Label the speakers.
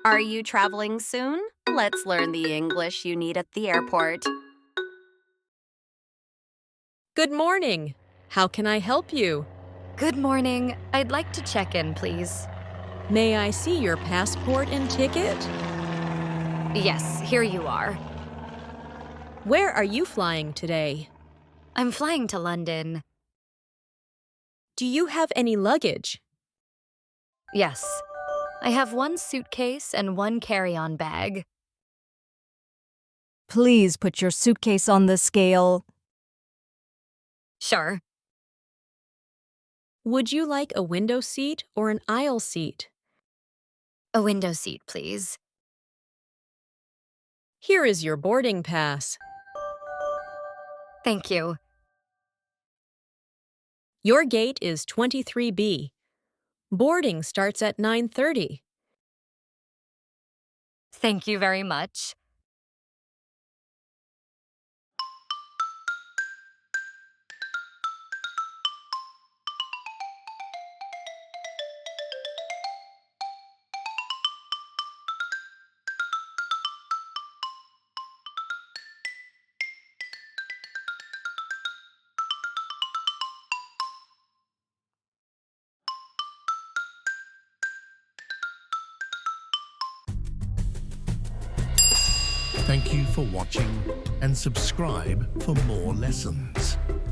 Speaker 1: Are you traveling soon? Let's learn the English you need at the airport.
Speaker 2: Good morning. How can I help you?
Speaker 3: Good morning. I'd like to check in, please.
Speaker 2: May I see your passport and ticket?
Speaker 3: Yes, here you are.
Speaker 2: Where are you flying today?
Speaker 3: I'm flying to London.
Speaker 2: Do you have any luggage?
Speaker 3: Yes. I have one suitcase and one carry-on bag.
Speaker 4: Please put your suitcase on the scale.
Speaker 3: Sure.
Speaker 2: Would you like a window seat or an aisle seat?
Speaker 3: A window seat, please.
Speaker 2: Here is your boarding pass.
Speaker 3: Thank you.
Speaker 2: Your gate is 23B. Boarding starts at 9:30.
Speaker 3: Thank you very much.
Speaker 5: Thank you for watching and subscribe for more lessons.